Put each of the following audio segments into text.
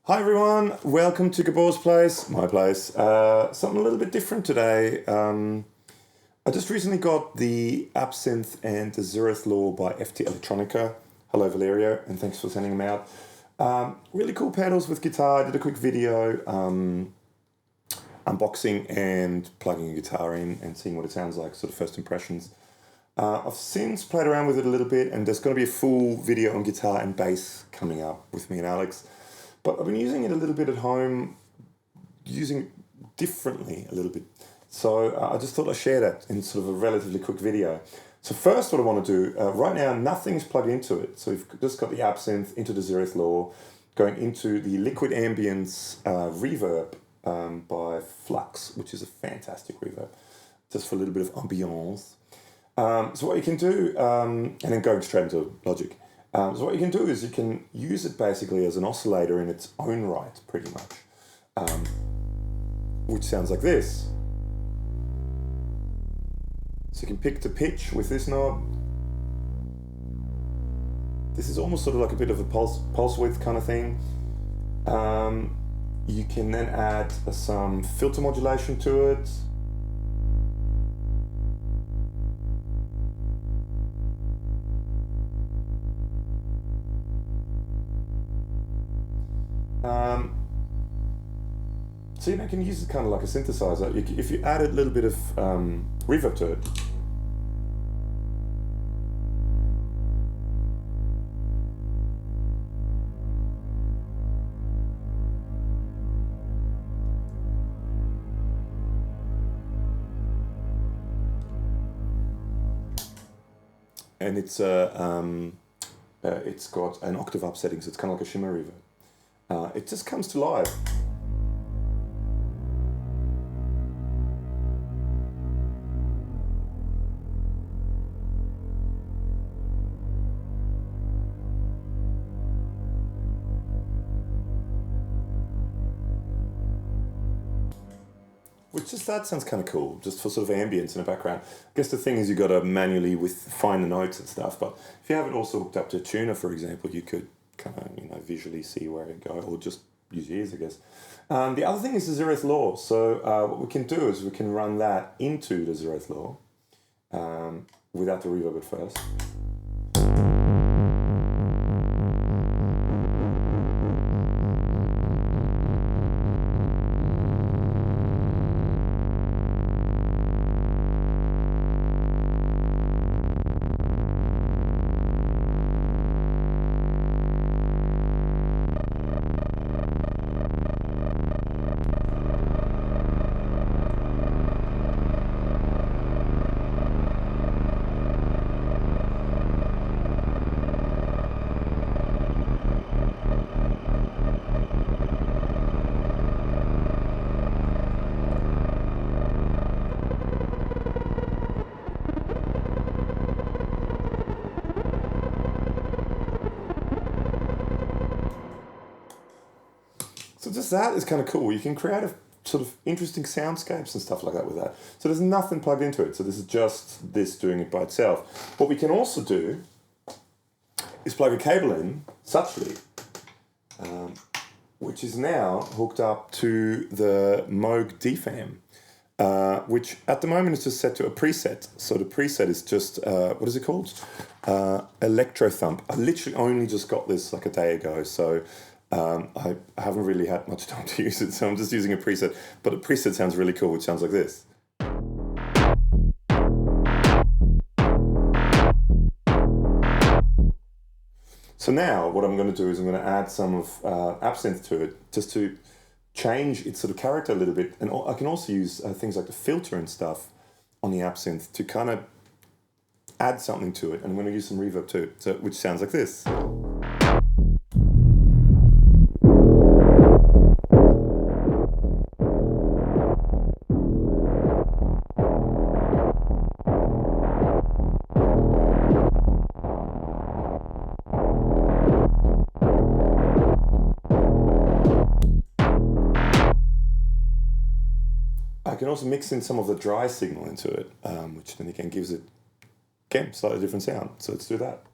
Hi everyone, welcome to Gabor's place, my place. Something a little bit different today. I just recently got the abSYNTHe and the Zeroth Law by ftElettronica. Hello Valerio, and thanks for sending them out. Really cool pedals with guitar. I did a quick video unboxing and plugging a guitar in and seeing what it sounds like, sort of first impressions. I've since played around with it a little bit, and there's going to be a full video on guitar and bass coming up with me and Alex. But I've been using it a little bit at home, using it differently a little bit. So I just thought I'd share that in sort of a relatively quick video. So first what I want to do, right now nothing is plugged into it. So we've just got the abSYNTHe into the Zeroth Law, going into the Liquid Ambience reverb by Flux, which is a fantastic reverb, just for a little bit of ambiance. So what you can do, and then going straight into Logic. So what you can do is you can use it basically as an oscillator in its own right, pretty much, which sounds like this. So you can pick the pitch with this knob. This is almost sort of like a bit of a pulse width kind of thing. You can then add some filter modulation to it. So you can use it kind of like a synthesizer. If you add a little bit of reverb to it, and it's got an octave up setting, so it's kind of like a shimmer reverb. It just comes to life. Which that sounds kind of cool, just for sort of ambience in the background. I guess the thing is you got to manually find the notes and stuff, but if you have it also hooked up to a tuner, for example, you could kind of visually see where it go, or just use your ears, I guess. The other thing is the Zeroth Law. So what we can do is we can run that into the Zeroth Law without the reverb at first. So just that is kind of cool. You can create a sort of interesting soundscapes and stuff like that with that. So there's nothing plugged into it. So this is just this doing it by itself. What we can also do is plug a cable in, suchly, which is now hooked up to the Moog DFAM, which at the moment is just set to a preset. So the preset is just, what is it called? Electro Thump. I literally only just got this like a day ago, so I haven't really had much time to use it, so I'm just using a preset. But a preset sounds really cool, which sounds like this. So now what I'm going to do is I'm going to add some of abSYNTHe to it, just to change its sort of character a little bit. And I can also use things like the filter and stuff on the abSYNTHe to kind of add something to it. And I'm going to use some reverb too, which sounds like this. I can also mix in some of the dry signal into it, which then again gives it, again, slightly different sound. So let's do that.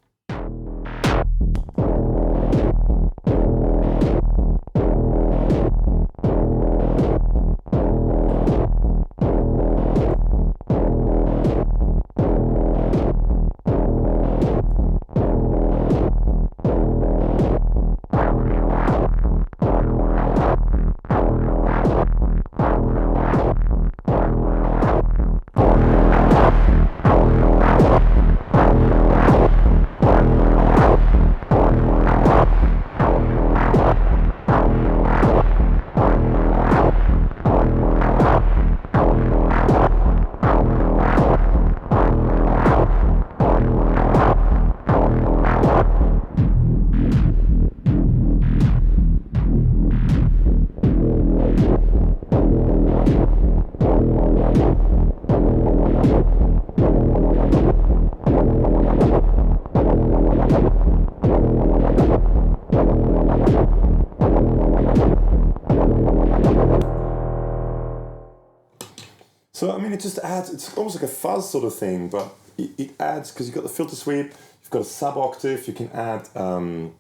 So, I mean, it just adds, it's almost like a fuzz sort of thing, but it adds, because you've got the filter sweep, you've got a sub-octave, you can add a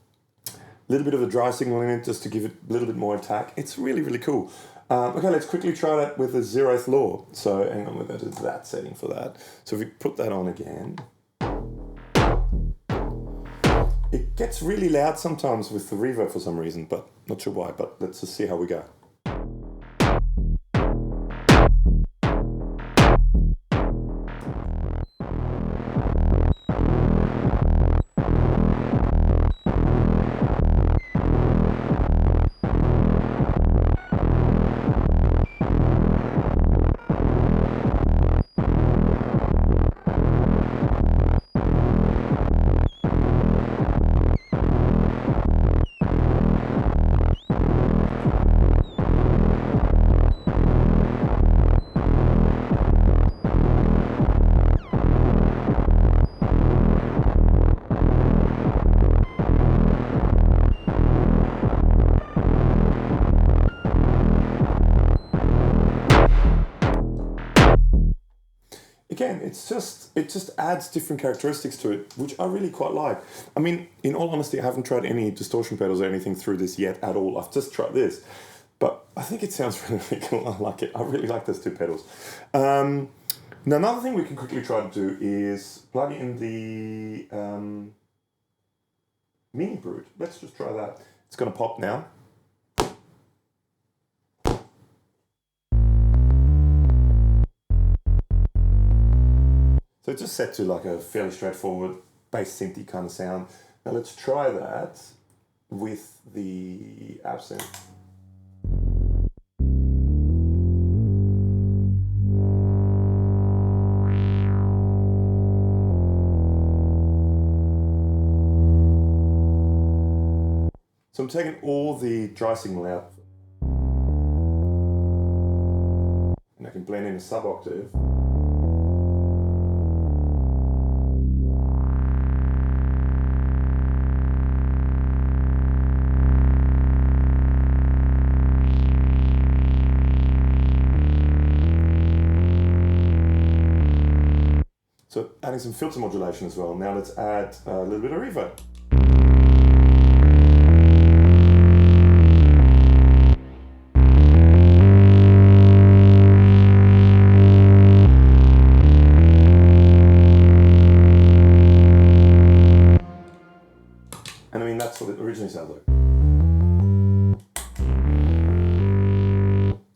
little bit of a dry signal in it just to give it a little bit more attack. It's really, really cool. Okay, let's quickly try that with the Zeroth Law. So, hang on, we're going to do that setting for that. So if we put that on again, it gets really loud sometimes with the reverb for some reason, but not sure why, but let's just see how we go. Again, it just adds different characteristics to it, which I really quite like. I mean, in all honesty, I haven't tried any distortion pedals or anything through this yet at all. I've just tried this, but I think it sounds really cool. I like it. I really like those two pedals. Now, another thing we can quickly try to do is plug in the MiniBrute. Let's just try that. It's going to pop now. So it's just set to like a fairly straightforward bass synthy kind of sound. Now let's try that with the abSYNTHe. So I'm taking all the dry signal out, and I can blend in a sub-octave. So adding some filter modulation as well. Now let's add a little bit of reverb. And I mean, that's what it originally sounds like.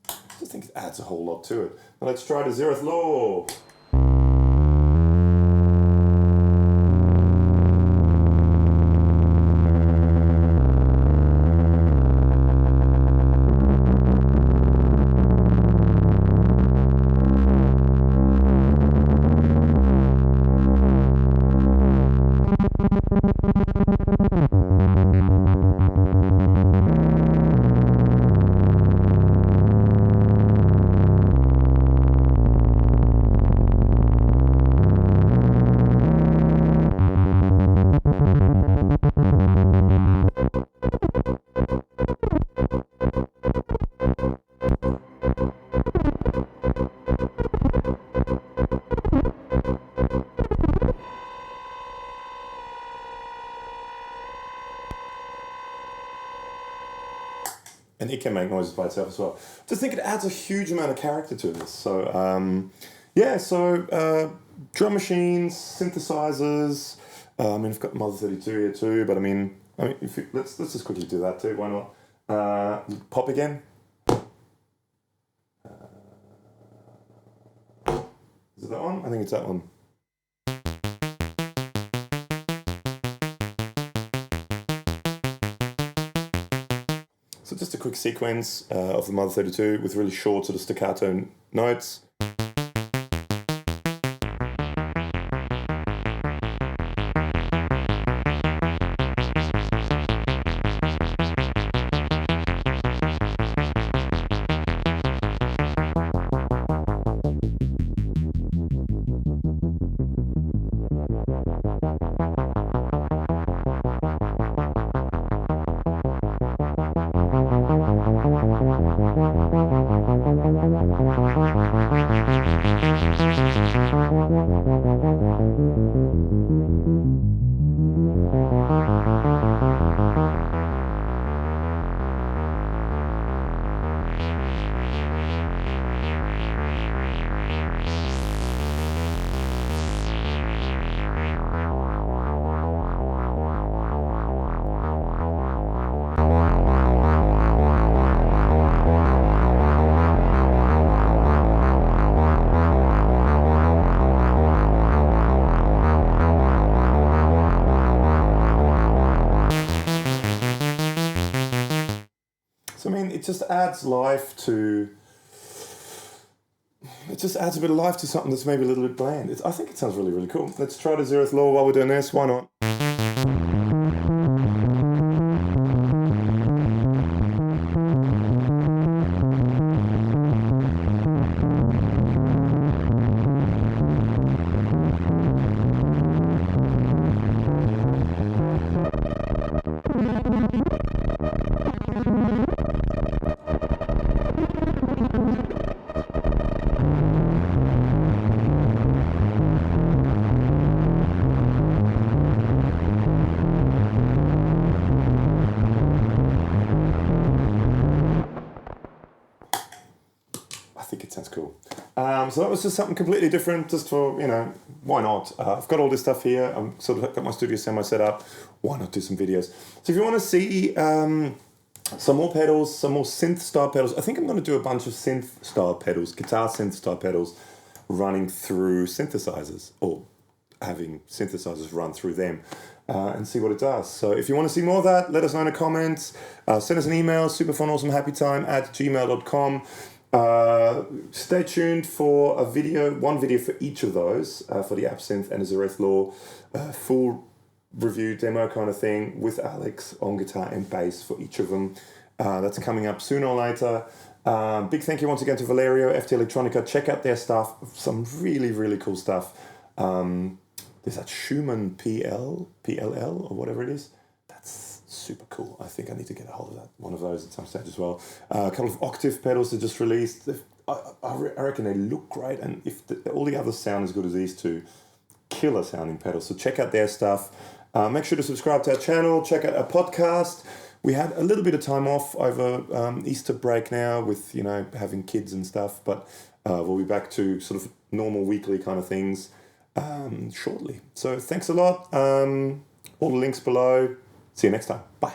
I just think it adds a whole lot to it. Now let's try the Zeroth Law. And it can make noises by itself as well. Just think it adds a huge amount of character to this. So yeah, so drum machines, synthesizers. I mean, I've got Mother 32 here too, but I mean, if you, let's just quickly do that too. Why not? Pop again. Is it that one? I think it's that one. So just a quick sequence of the Mother 32 with really short sort of staccato notes. it just adds life to... It just adds a bit of life to something that's maybe a little bit bland. I think it sounds really, really cool. Let's try the Zeroth Law while we're doing this. Why not? I think it sounds cool. So that was just something completely different, just for, why not? I've got all this stuff here. I'm sort of got my studio semi set up. Why not do some videos? So if you want to see some more pedals, some more synth style pedals, I think I'm going to do a bunch of synth style pedals, guitar synth style pedals running through synthesizers, or having synthesizers run through them. And see what it does. So if you want to see more of that, let us know in the comments. Send us an email, superfunawesomehappytime@gmail.com. Stay tuned for one video for each of those, for the abSYNTHe and the Zeroth Law, full review demo kind of thing with Alex on guitar and bass for each of them. That's coming up sooner or later. Big thank you once again to Valerio, ftElettronica. Check out their stuff, some really, really cool stuff. There's that Schumann PLL or whatever it is. That's super cool. I think I need to get a hold of one of those at some stage as well. A couple of octave pedals they just released. I reckon they look great, and if all the others sound as good as these two, killer sounding pedals. So check out their stuff. Make sure to subscribe to our channel. Check out our podcast. We had a little bit of time off over Easter break now with having kids and stuff, but we'll be back to sort of normal weekly kind of things shortly. So thanks a lot. All the links below. See you next time. Bye.